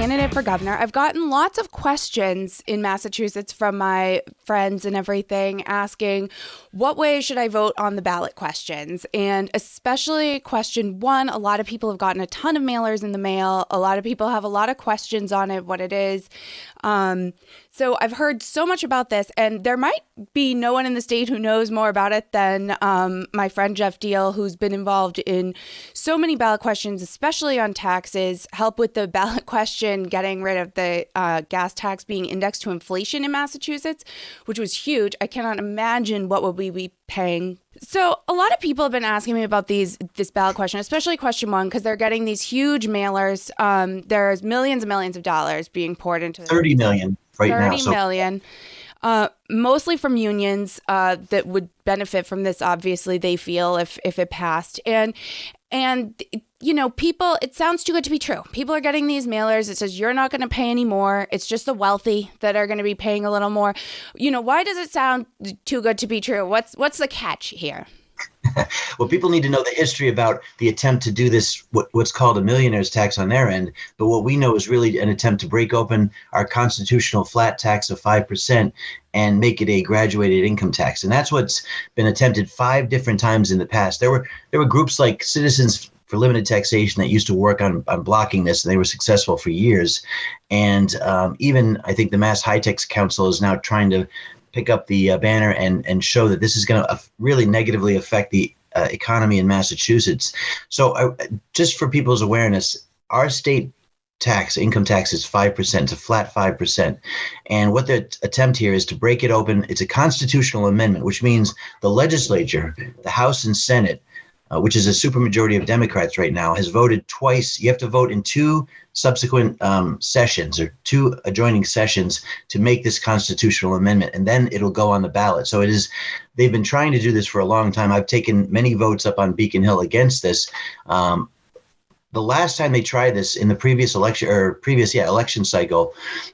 candidate for governor. I've gotten lots of questions in Massachusetts from my friends and everything asking, what way should I vote on the ballot questions? And especially question one, a lot of people have gotten a ton of mailers in the mail. A lot of people have a lot of questions on it, what it is. So I've heard so much about this, and there might be no one in the state who knows more about it than my friend Geoff Diehl, who's been involved in so many ballot questions, especially on taxes, help with the ballot question, getting rid of the gas tax being indexed to inflation in Massachusetts, which was huge. I cannot imagine what would we be paying. So a lot of people have been asking me about this ballot question, especially question one, because they're getting these huge mailers. There's millions and millions of dollars being poured into 30 million right now. 30 million, mostly from unions that would benefit from this. Obviously, they feel if it passed. And you know, people, it sounds too good to be true. People are getting these mailers. It says you're not going to pay any more. It's just the wealthy that are going to be paying a little more. You know, why does it sound too good to be true? What's the catch here? Well, people need to know the history about the attempt to do this, what's called a millionaire's tax on their end. But what we know is really an attempt to break open our constitutional flat tax of 5% and make it a graduated income tax. And that's what's been attempted 5 different times in the past. There were groups like Citizens for Limited Taxation that used to work on blocking this, and they were successful for years. And even I think the Mass High Tax Council is now trying to pick up the banner and show that this is going to really negatively affect the economy in Massachusetts. So just for people's awareness, our state income tax is 5%, it's a flat 5%. And what the attempt here is to break it open. It's a constitutional amendment, which means the legislature, the House and Senate, which is a supermajority of Democrats right now, has voted twice. You have to vote in 2 subsequent sessions or 2 adjoining sessions to make this constitutional amendment, and then it'll go on the ballot. So they've been trying to do this for a long time. I've taken many votes up on Beacon Hill against this. The last time they tried this in the previous election cycle,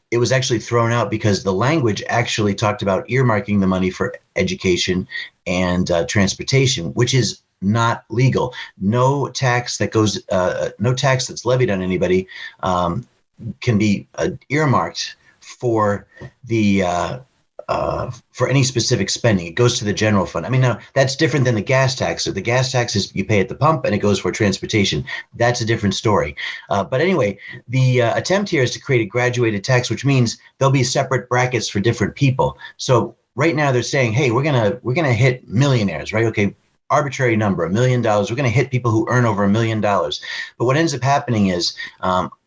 it was actually thrown out because the language actually talked about earmarking the money for education and transportation, which is not legal. No tax that's levied on anybody can be earmarked for for any specific spending. It goes to the general fund. I mean, now that's different than the gas tax. So the gas tax is you pay at the pump and it goes for transportation. That's a different story. But anyway, the attempt here is to create a graduated tax, which means there'll be separate brackets for different people. So right now they're saying, hey, we're gonna hit millionaires, right? Okay. Arbitrary number, $1 million. We're going to hit people who earn over $1 million. But what ends up happening is,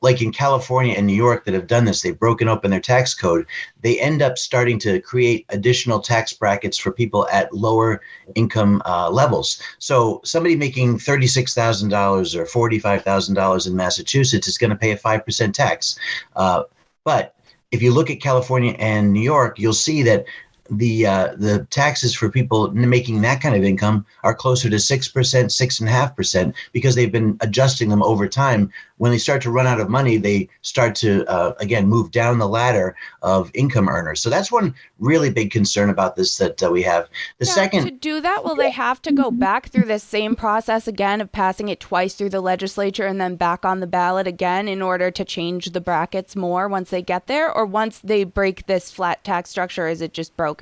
like in California and New York that have done this, they've broken open their tax code. They end up starting to create additional tax brackets for people at lower income levels. So somebody making $36,000 or $45,000 in Massachusetts is going to pay a 5% tax. But if you look at California and New York, you'll see that the taxes for people making that kind of income are closer to 6%, 6.5%, because they've been adjusting them over time. When they start to run out of money, they start to, again, move down the ladder of income earners. So that's one really big concern about this that we have. Second, to do that, will they have to go back through this same process again of passing it twice through the legislature and then back on the ballot again in order to change the brackets more once they get there? Or once they break this flat tax structure, is it just broken?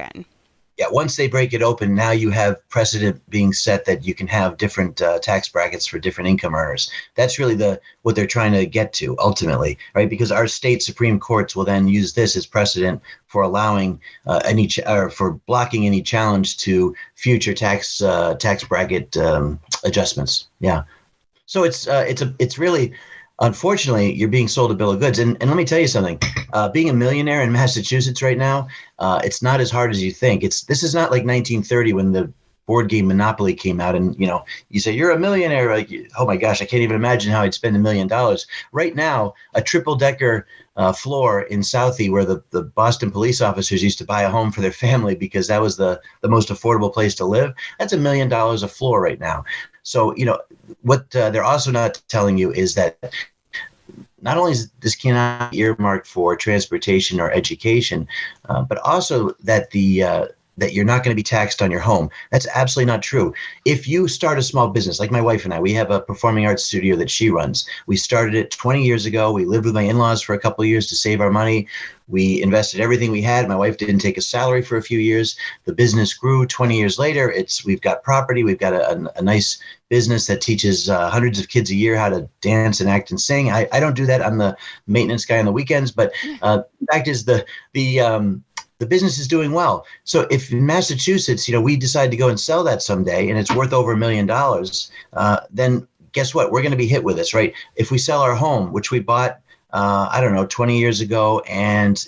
Yeah, once they break it open, now you have precedent being set that you can have different tax brackets for different income earners. That's really what they're trying to get to ultimately, right? Because our state Supreme Courts will then use this as precedent for allowing for blocking any challenge to future tax bracket adjustments. Yeah, so it's really. Unfortunately, you're being sold a bill of goods. And let me tell you something, being a millionaire in Massachusetts right now, it's not as hard as you think. This is not like 1930 when the board game Monopoly came out and, you say, you're a millionaire. Like, oh my gosh, I can't even imagine how I'd spend $1 million. Right now, a triple-decker floor in Southie where the Boston police officers used to buy a home for their family because that was the most affordable place to live. That's $1 million a floor right now. So, what they're also not telling you is that not only is this cannot be earmarked for transportation or education, but also that the that you're not going to be taxed on your home. That's absolutely not true. If you start a small business, like my wife and I, we have a performing arts studio that she runs. We started it 20 years ago. We lived with my in-laws for a couple of years to save our money. We invested everything we had. My wife didn't take a salary for a few years. The business grew. 20 years later, we've got property. We've got a nice business that teaches hundreds of kids a year how to dance and act and sing. I don't do that. I'm the maintenance guy on the weekends. But the fact is the business is doing well. So if in Massachusetts, we decide to go and sell that someday and it's worth over $1 million, then guess what? We're going to be hit with this, right? If we sell our home, which we bought, 20 years ago, and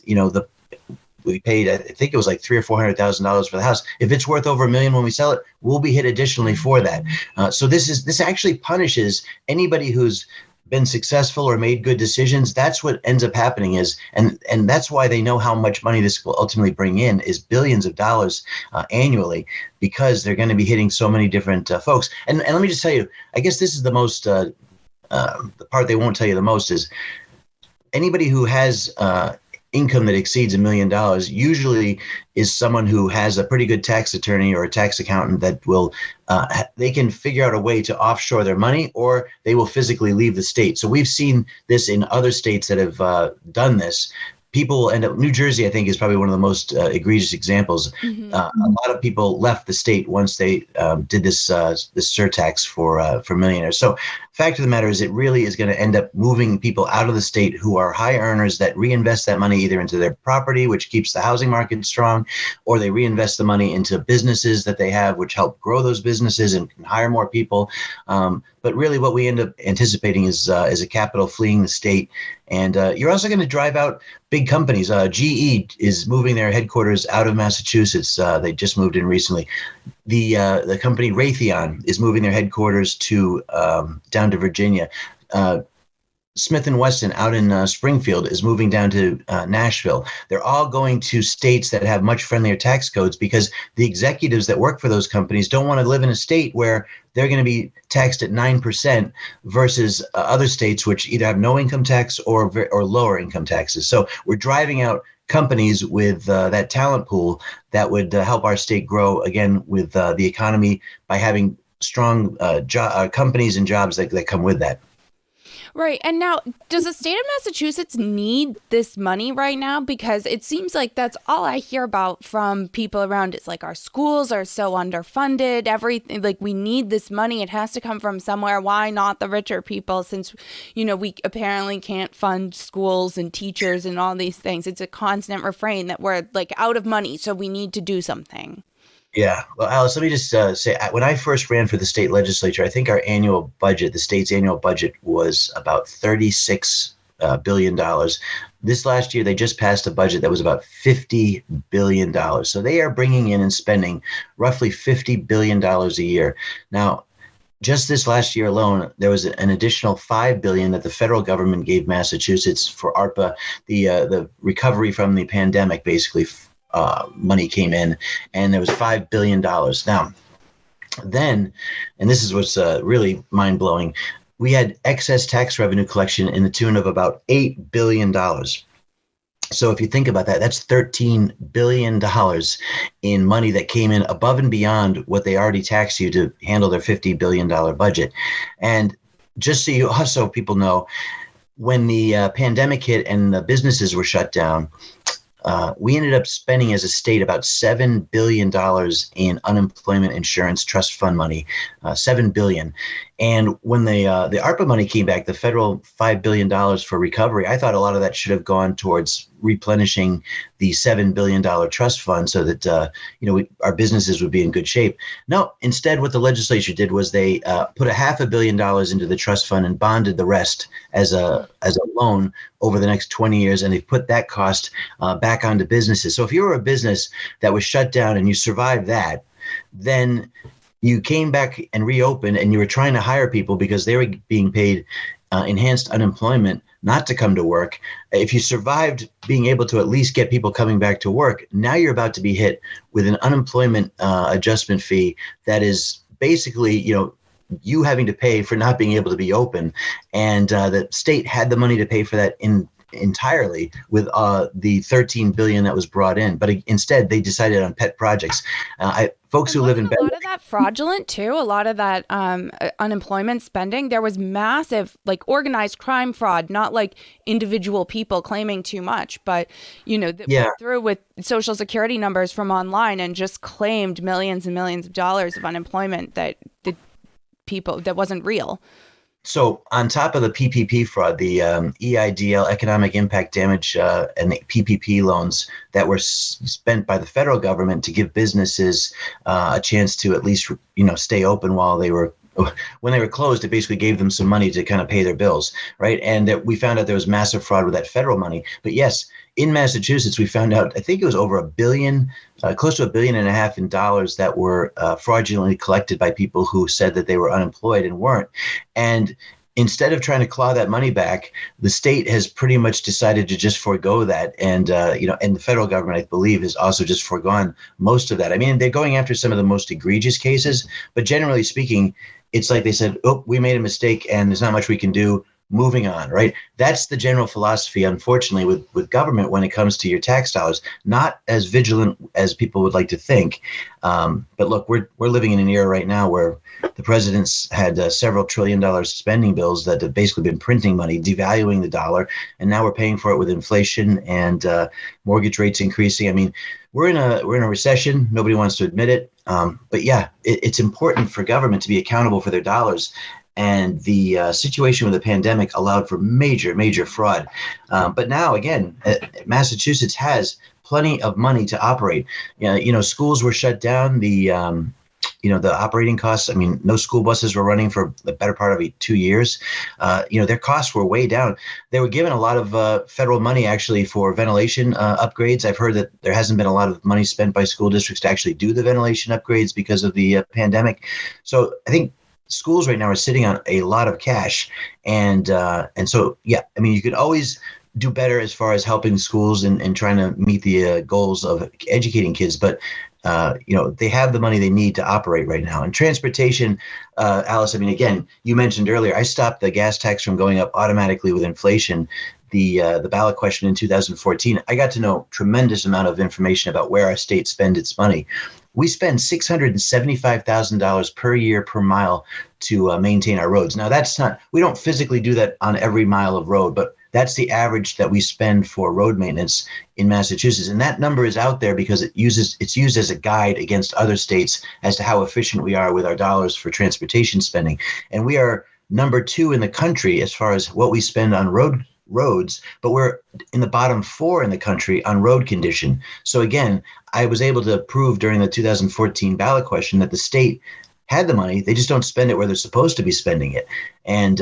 we paid, I think it was like $300,000 or $400,000 for the house. If it's worth over $1 million when we sell it, we'll be hit additionally for that. So this actually punishes anybody who's been successful or made good decisions. That's what ends up happening and that's why they know how much money this will ultimately bring in is billions of dollars annually, because they're going to be hitting so many different folks. And let me just tell you, I guess this is the most, the part they won't tell you the most is anybody who has income that exceeds $1 million usually is someone who has a pretty good tax attorney or a tax accountant that will, they can figure out a way to offshore their money, or they will physically leave the state. So we've seen this in other states that have done this. People will end up, New Jersey, I think, is probably one of the most egregious examples. Mm-hmm. A lot of people left the state once they did this surtax for millionaires. So fact of the matter is it really is going to end up moving people out of the state who are high earners that reinvest that money either into their property, which keeps the housing market strong, or they reinvest the money into businesses that they have, which help grow those businesses and can hire more people. But really what we end up anticipating is a capital fleeing the state. And you're also going to drive out big companies. GE is moving their headquarters out of Massachusetts. They just moved in recently. The company Raytheon is moving their headquarters to down to Virginia. Smith & Wesson out in Springfield is moving down to Nashville. They're all going to states that have much friendlier tax codes because the executives that work for those companies don't want to live in a state where they're going to be taxed at 9% versus other states which either have no income tax or lower income taxes. So we're driving out companies with that talent pool that would help our state grow again with the economy by having strong companies and jobs that come with that. Right. And now, does the state of Massachusetts need this money right now? Because it seems like that's all I hear about from people around. It's like our schools are so underfunded, everything, like we need this money. It has to come from somewhere. Why not the richer people? Since, we apparently can't fund schools and teachers and all these things. It's a constant refrain that we're like out of money. So we need to do something. Yeah. Well, Alice, let me just say, when I first ran for the state legislature, I think our annual budget, the state's annual budget was about $36 billion. This last year, they just passed a budget that was about $50 billion. So they are bringing in and spending roughly $50 billion a year. Now, just this last year alone, there was an additional $5 billion that the federal government gave Massachusetts for ARPA, the recovery from the pandemic, basically. Money came in, and there was $5 billion. Now, then, and this is what's really mind-blowing, we had excess tax revenue collection in the tune of about $8 billion. So if you think about that, that's $13 billion in money that came in above and beyond what they already taxed you to handle their $50 billion budget. And just so you also people know, when the pandemic hit and the businesses were shut down, we ended up spending as a state about $7 billion in unemployment insurance trust fund money, $7 billion. And when the ARPA money came back, the federal $5 billion for recovery, I thought a lot of that should have gone towards replenishing the $7 billion trust fund so that our businesses would be in good shape. No, instead, what the legislature did was they put $500 million into the trust fund and bonded the rest as a loan over the next 20 years, and they put that cost back onto businesses. So if you were a business that was shut down and you survived that, then you came back and reopened and you were trying to hire people because they were being paid enhanced unemployment not to come to work. If you survived being able to at least get people coming back to work, now you're about to be hit with an unemployment adjustment fee that is basically, you having to pay for not being able to be open. And the state had the money to pay for that in entirely with the 13 billion that was brought in, but instead they decided on pet projects. Folks who live in a lot of that fraudulent too. A lot of that unemployment spending. There was massive, like, organized crime fraud, not like individual people claiming too much, but went through with social security numbers from online and just claimed millions and millions of dollars of unemployment that the people that wasn't real. So on top of the PPP fraud, the EIDL, economic impact damage, and the PPP loans that were spent by the federal government to give businesses a chance to at least, stay open while when they were closed, it basically gave them some money to kind of pay their bills, right? And that we found out there was massive fraud with that federal money. But yes, in Massachusetts, we found out, I think it was over $1 billion, close to $1.5 billion in dollars that were fraudulently collected by people who said that they were unemployed and weren't. And instead of trying to claw that money back, the state has pretty much decided to just forego that. And, and the federal government, I believe, has also just foregone most of that. I mean, they're going after some of the most egregious cases, but generally speaking, it's like they said, oh, we made a mistake and there's not much we can do. Moving on, right? That's the general philosophy, unfortunately, with government when it comes to your tax dollars. Not as vigilant as people would like to think. But look, we're living in an era right now where the president's had several $1 trillion spending bills that have basically been printing money, devaluing the dollar, and now we're paying for it with inflation and mortgage rates increasing. I mean, we're in a recession. Nobody wants to admit it. But yeah, it's important for government to be accountable for their dollars. And the situation with the pandemic allowed for major, major fraud. But now, again, Massachusetts has plenty of money to operate. Schools were shut down. The operating costs. I mean, no school buses were running for the better part of 2 years. Their costs were way down. They were given a lot of federal money actually for ventilation upgrades. I've heard that there hasn't been a lot of money spent by school districts to actually do the ventilation upgrades because of the pandemic. So I think schools right now are sitting on a lot of cash. And so, yeah, I mean, you could always do better as far as helping schools and trying to meet the goals of educating kids. But, they have the money they need to operate right now. And transportation, Alice, I mean, again, you mentioned earlier, I stopped the gas tax from going up automatically with inflation. The ballot question in 2014, I got to know tremendous amount of information about where our state spends its money. We spend $675,000 per year per mile to maintain our roads. Now, we don't physically do that on every mile of road, but that's the average that we spend for road maintenance in Massachusetts. And that number is out there because it's used as a guide against other states as to how efficient we are with our dollars for transportation spending. And we are number 2 in the country as far as what we spend on roads, but we're in the bottom 4 in the country on road condition. So again, I was able to prove during the 2014 ballot question that the state had the money, they just don't spend it where they're supposed to be spending it. And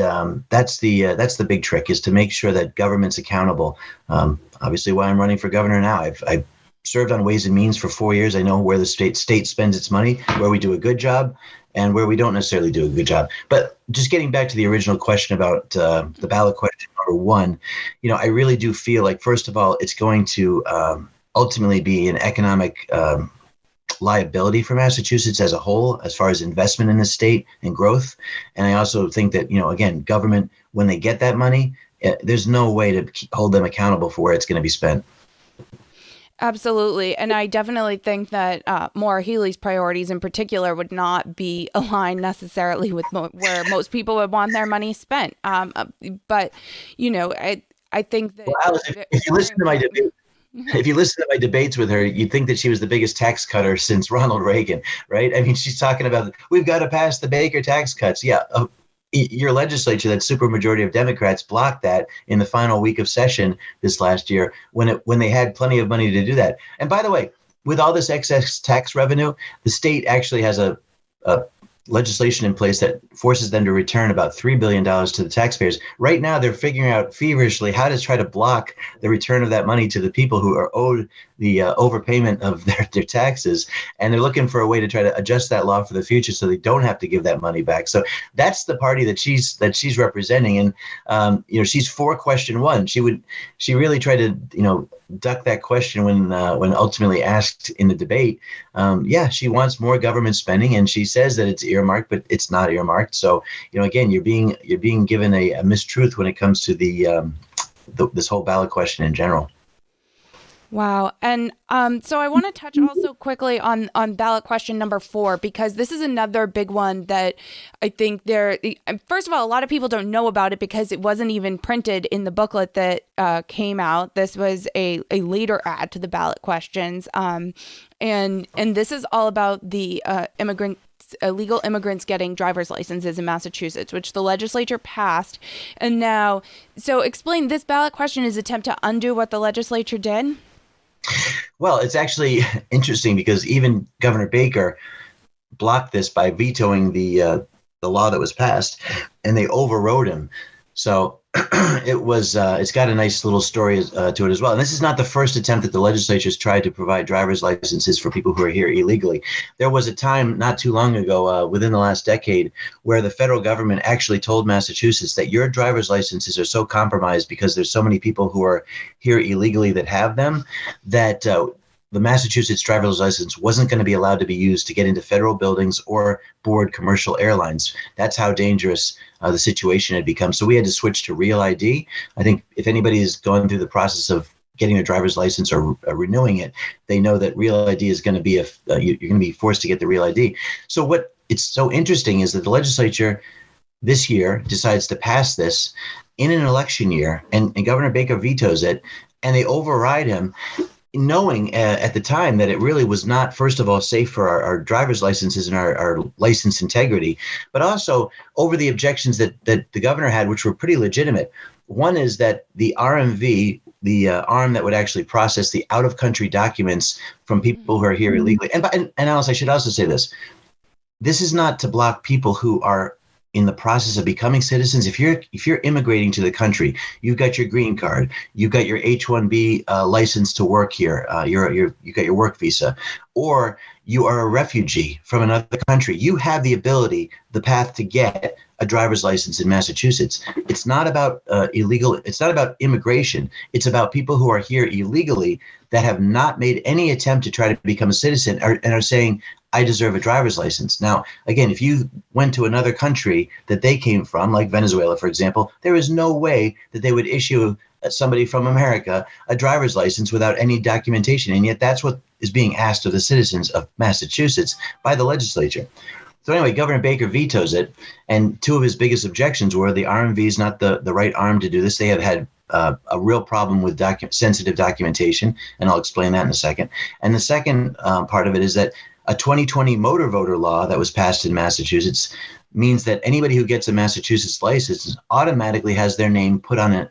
that's the big trick, is to make sure that government's accountable. Obviously, why I'm running for governor now, I've served on Ways and Means for 4 years. I know where the state spends its money, where we do a good job, and where we don't necessarily do a good job. But just getting back to the original question about the ballot question number 1, I really do feel like, first of all, it's going to ultimately be an economic liability for Massachusetts as a whole, as far as investment in the state and growth. And I also think that, again, government, when they get that money, there's no way to hold them accountable for where it's going to be spent. Absolutely. And I definitely think that Maura Healey's priorities in particular would not be aligned necessarily with where most people would want their money spent. But, I think that... Well, Alice, if you listen to my debate, if you listen to my debates with her, you'd think that she was the biggest tax cutter since Ronald Reagan, right? I mean, she's talking about, we've got to pass the Baker tax cuts. Yeah. Your legislature, that supermajority of Democrats, blocked that in the final week of session this last year when they had plenty of money to do that. And by the way, with all this excess tax revenue, the state actually has a legislation in place that forces them to return about $3 billion to the taxpayers. Right now, they're figuring out feverishly how to try to block the return of that money to the people who are owed the overpayment of their taxes. And they're looking for a way to try to adjust that law for the future so they don't have to give that money back. So that's the party that she's representing. And, she's for question 1. She really tried to, duck that question when ultimately asked in the debate. She wants more government spending, and she says that it's earmarked, but it's not earmarked. So, again, you're being given a mistruth when it comes to the this whole ballot question in general. Wow. And so I want to touch also quickly on ballot question number 4, because this is another big one that I think first of all, a lot of people don't know about it because it wasn't even printed in the booklet that came out. This was a later add to the ballot questions. And this is all about the illegal immigrants getting driver's licenses in Massachusetts, which the legislature passed. And now, so explain, this ballot question is an attempt to undo what the legislature did? Well, it's actually interesting because even Governor Baker blocked this by vetoing the law that was passed, and they overrode him. So it's got a nice little story to it as well. And this is not the first attempt that the legislature's tried to provide driver's licenses for people who are here illegally. There was a time not too long ago, within the last decade, where the federal government actually told Massachusetts that your driver's licenses are so compromised because there's so many people who are here illegally that have them, that the Massachusetts driver's license wasn't going to be allowed to be used to get into federal buildings or board commercial airlines. That's how dangerous the situation had become. So we had to switch to Real ID. I think if anybody is going through the process of getting a driver's license or renewing it, they know that Real ID is going to be you're going to be forced to get the Real ID. So what it's so interesting is that the legislature this year decides to pass this in an election year, and Governor Baker vetoes it, and they override him, knowing at the time that it really was not, first of all, safe for our driver's licenses and our license integrity, but also over the objections that the governor had, which were pretty legitimate. One is that the RMV, the arm that would actually process the out-of-country documents from people who are here illegally. And Alice, I should also say this. This is not to block people who are in the process of becoming citizens. If you're immigrating to the country, you've got your green card, you've got your H-1B license to work here, you got your work visa, or you are a refugee from another country, you have the ability, the path to get a driver's license in Massachusetts. It's not about it's not about immigration. It's about people who are here illegally that have not made any attempt to try to become a citizen and are saying, I deserve a driver's license. Now, again, if you went to another country that they came from, like Venezuela, for example, there is no way that they would issue somebody from America a driver's license without any documentation. And yet that's what is being asked of the citizens of Massachusetts by the legislature. So anyway, Governor Baker vetoes it. And two of his biggest objections were the RMV is not the right arm to do this. They have had a real problem with sensitive documentation, and I'll explain that in a second. And the second part of it is that a 2020 motor voter law that was passed in Massachusetts means that anybody who gets a Massachusetts license automatically has their name put on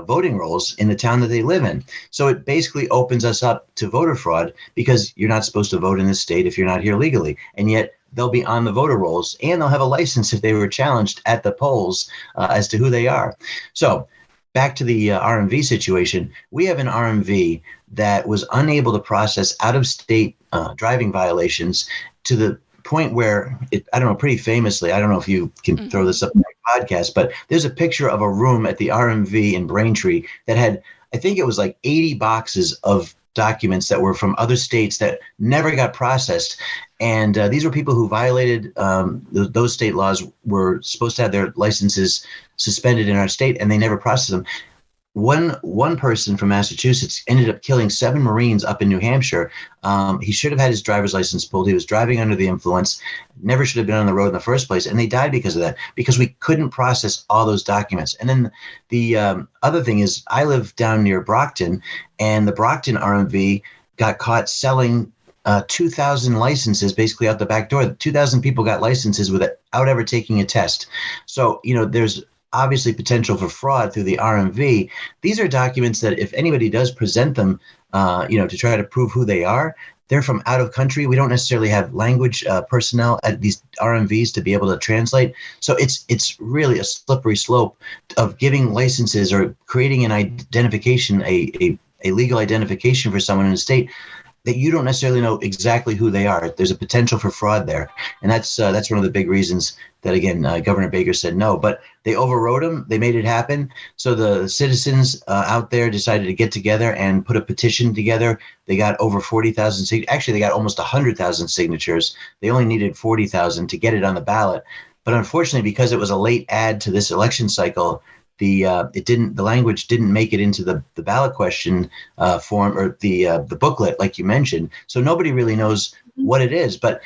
voting rolls in the town that they live in. So it basically opens us up to voter fraud because you're not supposed to vote in this state if you're not here legally. And yet they'll be on the voter rolls and they'll have a license if they were challenged at the polls as to who they are. So back to the RMV situation, we have an RMV that was unable to process out-of-state driving violations to the point where, I don't know, pretty famously, I don't know if you can throw this up in my podcast, but there's a picture of a room at the RMV in Braintree that had, I think it was like 80 boxes of documents that were from other states that never got processed. And these were people who violated those state laws, were supposed to have their licenses suspended in our state, and they never processed them. One person from Massachusetts ended up killing 7 Marines up in New Hampshire. He should have had his driver's license pulled. He was driving under the influence, never should have been on the road in the first place. And they died because of that, because we couldn't process all those documents. And then the other thing is, I live down near Brockton, and the Brockton RMV got caught selling 2,000 licenses basically out the back door. 2,000 people got licenses without ever taking a test. So, there's obviously potential for fraud through the RMV. These are documents that if anybody does present them, to try to prove who they are, they're from out of country. We don't necessarily have language personnel at these RMVs to be able to translate. So it's really a slippery slope of giving licenses or creating an identification, a legal identification for someone in the state that you don't necessarily know exactly who they are. There's a potential for fraud there. And that's one of the big reasons that, again, Governor Baker said no. But they overrode him. They made it happen. So the citizens out there decided to get together and put a petition together. They got over 40,000 signatures. Actually, they got almost 100,000 signatures. They only needed 40,000 to get it on the ballot. But unfortunately, because it was a late add to this election cycle, the language didn't make it into the ballot question form or the booklet, like you mentioned. So nobody really knows what it is. But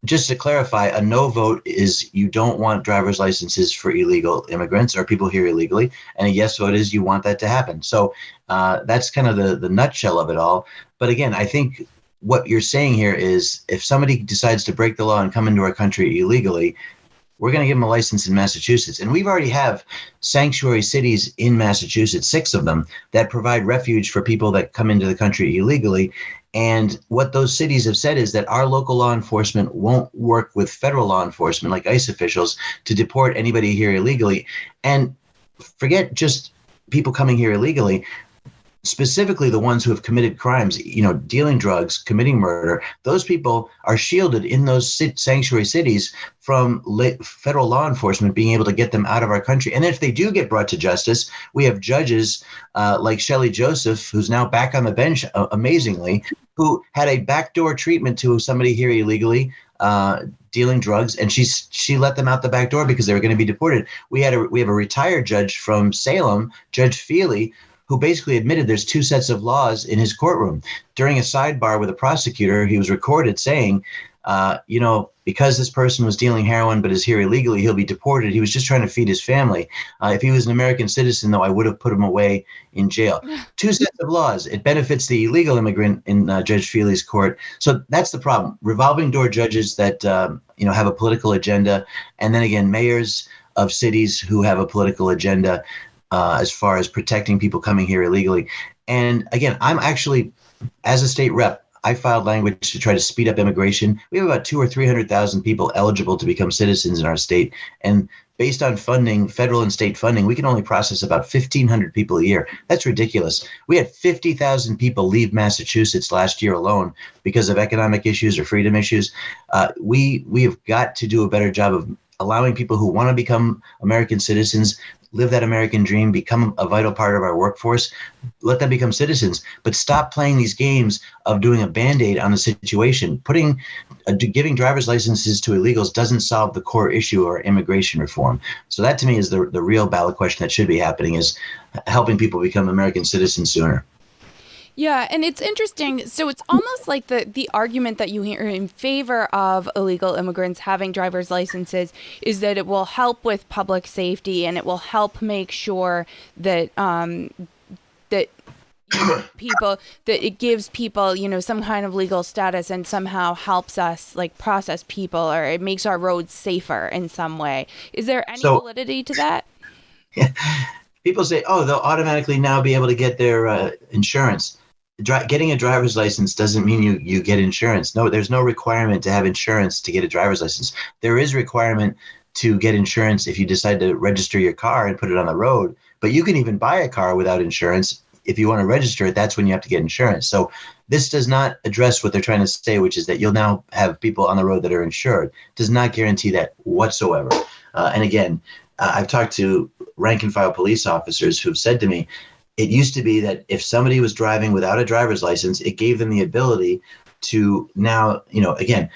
just to clarify, a no vote is you don't want driver's licenses for illegal immigrants or people here illegally, and a yes vote is you want that to happen. So that's kind of the nutshell of it all. But again, I think what you're saying here is if somebody decides to break the law and come into our country illegally, we're going to give them a license in Massachusetts. And we've already have sanctuary cities in Massachusetts, 6 of them, that provide refuge for people that come into the country illegally. And what those cities have said is that our local law enforcement won't work with federal law enforcement, like ICE officials, to deport anybody here illegally. And forget just people coming here illegally. Specifically the ones who have committed crimes, dealing drugs, committing murder, those people are shielded in those sanctuary cities from federal law enforcement being able to get them out of our country. And if they do get brought to justice, we have judges like Shelley Joseph, who's now back on the bench, amazingly, who had a backdoor treatment to somebody here illegally, dealing drugs, and she let them out the back door because they were going to be deported. We have a retired judge from Salem, Judge Feely, who basically admitted there's 2 sets of laws in his courtroom. During a sidebar with a prosecutor, he was recorded saying, because this person was dealing heroin but is here illegally, he'll be deported. He was just trying to feed his family. If he was an American citizen, though, I would have put him away in jail. 2 sets of laws. It benefits the illegal immigrant in Judge Feely's court. So that's the problem. Revolving door judges that have a political agenda, and then again, mayors of cities who have a political agenda as far as protecting people coming here illegally. And again, I'm actually, as a state rep, I filed language to try to speed up immigration. We have about 200,000 or 300,000 people eligible to become citizens in our state. And based on funding, federal and state funding, we can only process about 1,500 people a year. That's ridiculous. We had 50,000 people leave Massachusetts last year alone because of economic issues or freedom issues. We have got to do a better job of allowing people who want to become American citizens, live that American dream, become a vital part of our workforce, let them become citizens, but stop playing these games of doing a Band-Aid on the situation. Giving driver's licenses to illegals doesn't solve the core issue or immigration reform. So that to me is the real ballot question that should be happening, is helping people become American citizens sooner. Yeah, and it's interesting. So it's almost like the argument that you hear in favor of illegal immigrants having driver's licenses is that it will help with public safety and it will help make sure that that it gives people, some kind of legal status and somehow helps us like process people, or it makes our roads safer in some way. Is there any validity to that? Yeah. People say, they'll automatically now be able to get their insurance. Getting a driver's license doesn't mean you get insurance. No, there's no requirement to have insurance to get a driver's license. There is requirement to get insurance if you decide to register your car and put it on the road. But you can even buy a car without insurance. If you want to register it, that's when you have to get insurance. So this does not address what they're trying to say, which is that you'll now have people on the road that are insured. It does not guarantee that whatsoever. And again, I've talked to rank and file police officers who've said to me, it used to be that if somebody was driving without a driver's license, it gave them the ability to now, again,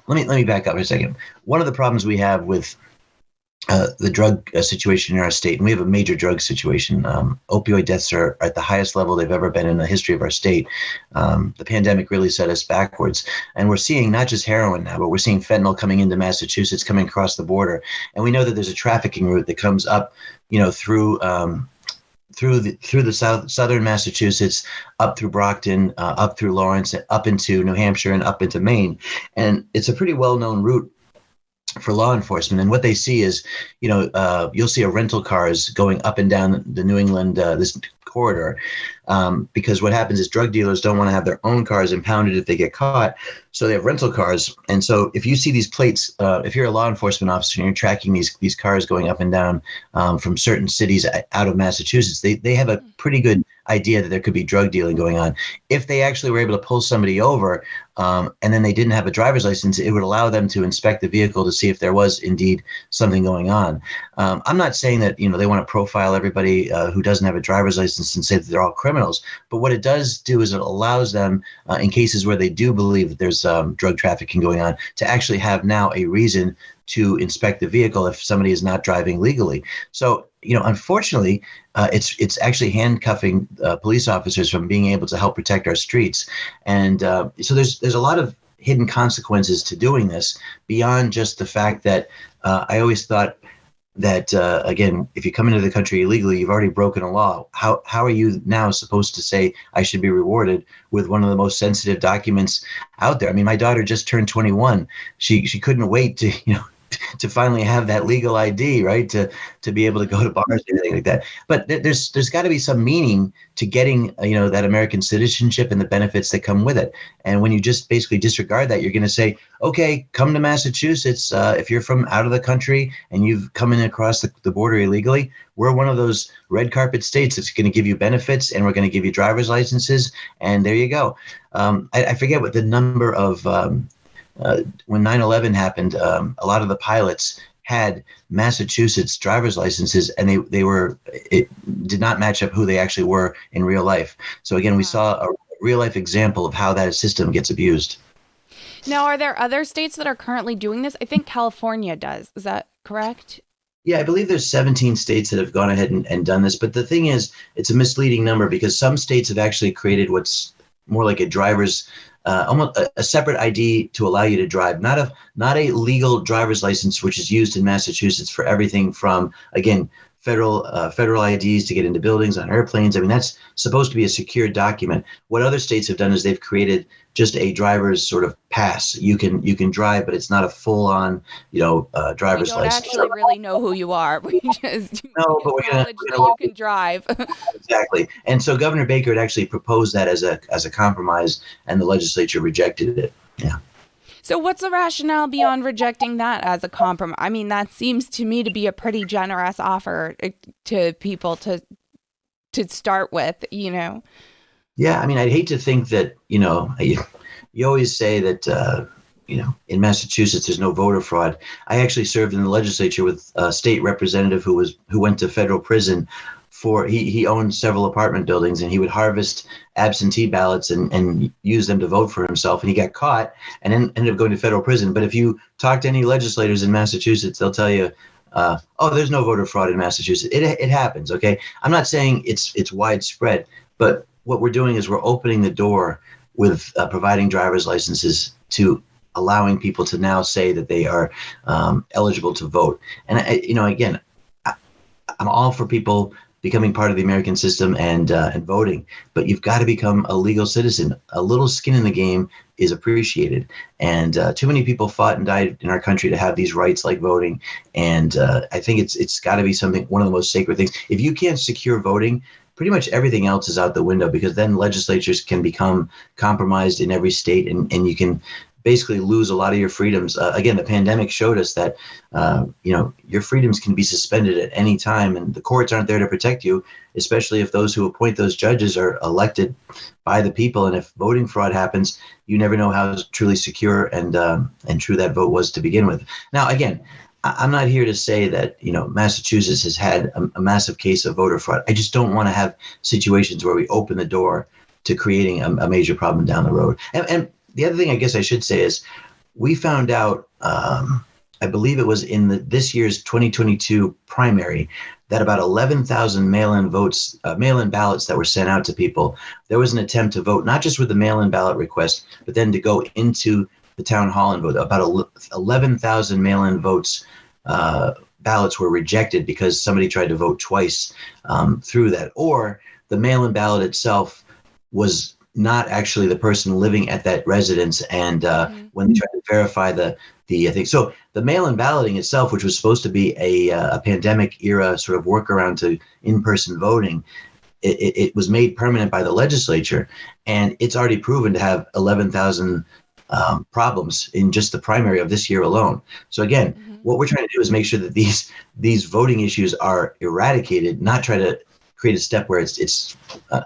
let me back up for a second. One of the problems we have with the drug situation in our state, and we have a major drug situation, opioid deaths are at the highest level they've ever been in the history of our state. The pandemic really set us backwards. And we're seeing not just heroin now, but we're seeing fentanyl coming into Massachusetts, coming across the border. And we know that there's a trafficking route that comes up, through the southern Massachusetts, up through Brockton, up through Lawrence, up into New Hampshire, and up into Maine. And it's a pretty well-known route for law enforcement. And what they see is, you'll see a rental cars going up and down the New England, this corridor, because what happens is drug dealers don't want to have their own cars impounded if they get caught. So they have rental cars. And so if you see these plates, if you're a law enforcement officer and you're tracking these cars going up and down from certain cities out of Massachusetts, they have a pretty good idea that there could be drug dealing going on. If they actually were able to pull somebody over and then they didn't have a driver's license, it would allow them to inspect the vehicle to see if there was indeed something going on. I'm not saying that, they want to profile everybody who doesn't have a driver's license and say that they're all criminals. But what it does do is it allows them, in cases where they do believe that there's drug trafficking going on, to actually have now a reason to inspect the vehicle if somebody is not driving legally. So, unfortunately, it's actually handcuffing police officers from being able to help protect our streets. And so there's a lot of hidden consequences to doing this beyond just the fact that I always thought that, again, if you come into the country illegally, you've already broken a law. How are you now supposed to say I should be rewarded with one of the most sensitive documents out there? I mean, my daughter just turned 21. She couldn't wait to, to finally have that legal ID, right? To be able to go to bars and everything like that. But there's got to be some meaning to getting, that American citizenship and the benefits that come with it. And when you just basically disregard that, you're going to say, okay, come to Massachusetts. If you're from out of the country and you've come in across the border illegally, we're one of those red carpet states that's going to give you benefits, and we're going to give you driver's licenses. And there you go. I forget what the number of, when 9/11 happened, a lot of the pilots had Massachusetts driver's licenses, and it did not match up who they actually were in real life. So again, we saw a real life example of how that system gets abused. Now, are there other states that are currently doing this? I think California does. Is that correct? Yeah, I believe there's 17 states that have gone ahead and done this. But the thing is, it's a misleading number because some states have actually created what's more like a driver's almost a separate ID to allow you to drive, not a legal driver's license, which is used in Massachusetts for everything from, again, federal IDs to get into buildings, on airplanes. I mean, that's supposed to be a secure document. What other states have done is they've created just a driver's sort of pass. You can drive, but it's not a full-on, driver's license. We don't actually really know who you are. We just no, but we're gonna you can drive. Exactly. And so Governor Baker had actually proposed that as a compromise, and the legislature rejected it. Yeah. So what's the rationale beyond rejecting that as a compromise? I mean, that seems to me to be a pretty generous offer to people to start with, Yeah, I mean, I'd hate to think that, you always say that, in Massachusetts, there's no voter fraud. I actually served in the legislature with a state representative who went to federal prison for, he owned several apartment buildings, and he would harvest absentee ballots and use them to vote for himself. And he got caught and then ended up going to federal prison. But if you talk to any legislators in Massachusetts, they'll tell you, there's no voter fraud in Massachusetts. It happens. Okay. I'm not saying it's widespread, but what we're doing is we're opening the door with providing driver's licenses to allowing people to now say that they are eligible to vote. And again, I'm all for people becoming part of the American system and voting, but you've got to become a legal citizen. A little skin in the game is appreciated, and too many people fought and died in our country to have these rights like voting. And I think it's got to be one of the most sacred things. If you can't secure voting, pretty much everything else is out the window, because then legislatures can become compromised in every state, and you can basically lose a lot of your freedoms. Again, the pandemic showed us that, your freedoms can be suspended at any time, and the courts aren't there to protect you, especially if those who appoint those judges are elected by the people. And if voting fraud happens, you never know how truly secure and true that vote was to begin with. Now, again, I'm not here to say that, Massachusetts has had a massive case of voter fraud. I just don't want to have situations where we open the door to creating a major problem down the road. And the other thing I guess I should say is we found out, I believe it was in this year's 2022 primary, that about 11,000 mail-in ballots that were sent out to people. There was an attempt to vote, not just with the mail-in ballot request, but then to go into the town hall and vote. About 11,000 mail-in ballots were rejected because somebody tried to vote twice through that. Or the mail-in ballot itself was not actually the person living at that residence. And when they tried to verify the thing. So the mail-in balloting itself, which was supposed to be a pandemic era sort of workaround to in-person voting, it was made permanent by the legislature. And it's already proven to have 11,000 problems in just the primary of this year alone. So again, what we're trying to do is make sure that these voting issues are eradicated, not try to create a step where it's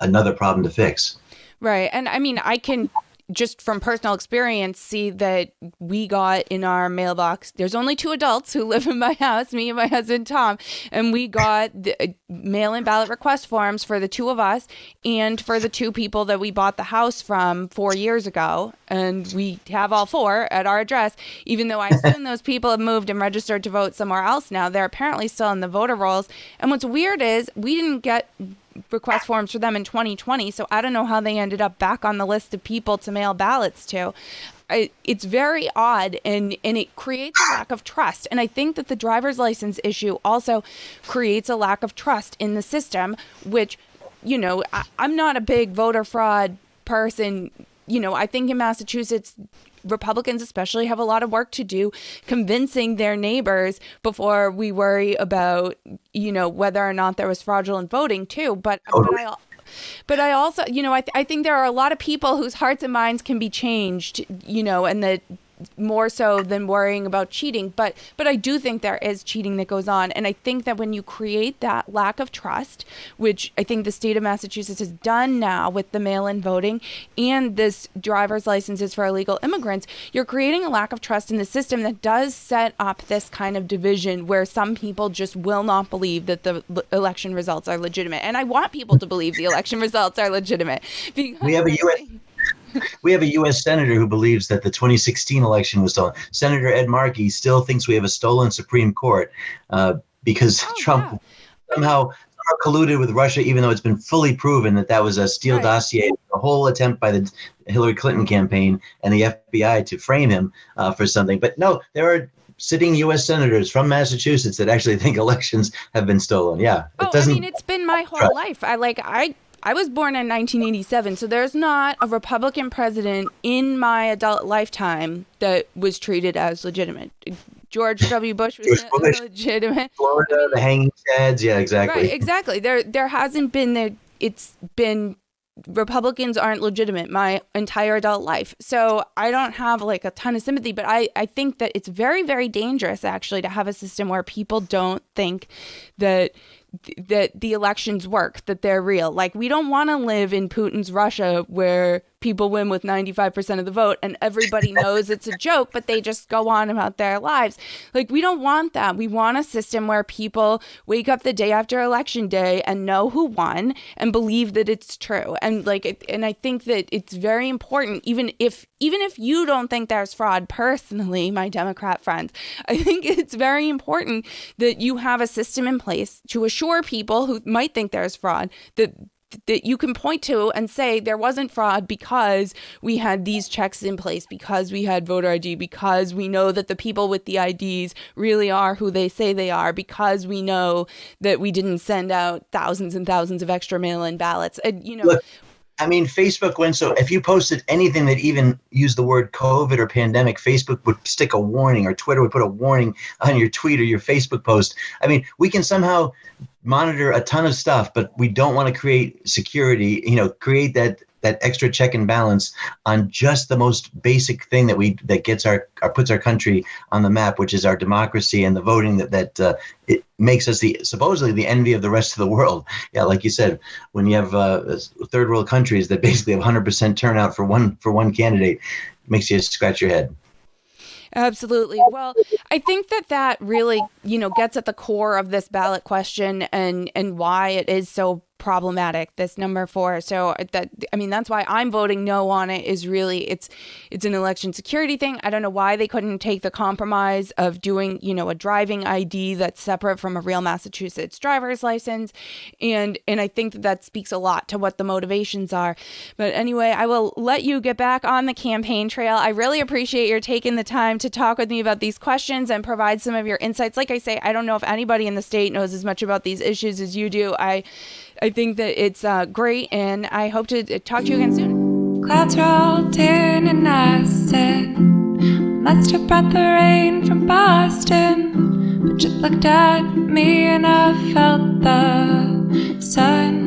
another problem to fix. Right. And I mean, I can just from personal experience, see that we got in our mailbox. There's only 2 adults who live in my house, me and my husband, Tom, and we got the mail-in ballot request forms for the 2 of us and for the 2 people that we bought the house from 4 years ago. And we have all 4 at our address, even though I assume those people have moved and registered to vote somewhere else now. They're apparently still in the voter rolls. And what's weird is we didn't get request forms for them in 2020, so I don't know how they ended up back on the list of people to mail ballots to. It's very odd, and it creates a lack of trust. And I think that the driver's license issue also creates a lack of trust in the system, which, I'm not a big voter fraud person. I think in Massachusetts, Republicans especially have a lot of work to do convincing their neighbors before we worry about, whether or not there was fraudulent voting too. But I also, I think there are a lot of people whose hearts and minds can be changed, and that more so than worrying about cheating. But I do think there is cheating that goes on. And I think that when you create that lack of trust, which I think the state of Massachusetts has done now with the mail-in voting and this driver's licenses for illegal immigrants, you're creating a lack of trust in the system that does set up this kind of division where some people just will not believe that the election results are legitimate. And I want people to believe the election results are legitimate. We have a U.S. senator who believes that the 2016 election was stolen. Senator Ed Markey still thinks we have a stolen Supreme Court because Trump somehow colluded with Russia, even though it's been fully proven that was a Steele dossier, a whole attempt by the Hillary Clinton campaign and the FBI to frame him for something. But no, there are sitting U.S. senators from Massachusetts that actually think elections have been stolen. Yeah. It's been my whole life. I was born in 1987, so there's not a Republican president in my adult lifetime that was treated as legitimate. George W. Bush was legitimate. Florida, the hanging chads. Yeah, exactly. Right, exactly. There hasn't been it's been Republicans aren't legitimate my entire adult life. So I don't have a ton of sympathy, but I think that it's very, very dangerous actually to have a system where people don't think that the elections work, that they're real. We don't want to live in Putin's Russia where people win with 95% of the vote and everybody knows it's a joke, but they just go on about their lives. We don't want that. We want a system where people wake up the day after election day and know who won and believe that it's true. And and I think that it's very important, even if you don't think there's fraud personally, my Democrat friends, I think it's very important that you have a system in place to assure people who might think there's fraud that you can point to and say there wasn't fraud because we had these checks in place, because we had voter ID, because we know that the people with the IDs really are who they say they are, because we know that we didn't send out thousands and thousands of extra mail-in ballots. And, Look, Facebook went so if you posted anything that even used the word COVID or pandemic, Facebook would stick a warning, or Twitter would put a warning on your tweet or your Facebook post. We can somehow monitor a ton of stuff, but we don't want to create security, create that extra check and balance on just the most basic thing that gets puts our country on the map, which is our democracy and the voting that it makes us supposedly the envy of the rest of the world. Yeah, like you said, when you have third world countries that basically have 100% turnout for one candidate, it makes you scratch your head. Absolutely. Well, I think that really, gets at the core of this ballot question and why it is so problematic, this number 4. So that's why I'm voting no on it. Is really it's an election security thing. I don't know why they couldn't take the compromise of doing, a driving ID that's separate from a real Massachusetts driver's license. And I think that speaks a lot to what the motivations are. But anyway, I will let you get back on the campaign trail. I really appreciate your taking the time to talk with me about these questions and provide some of your insights. Like I say, I don't know if anybody in the state knows as much about these issues as you do. I think that it's great, and I hope to talk to you again soon. Clouds rolled in and I said, must have brought the rain from Boston. But you looked at me and I felt the sun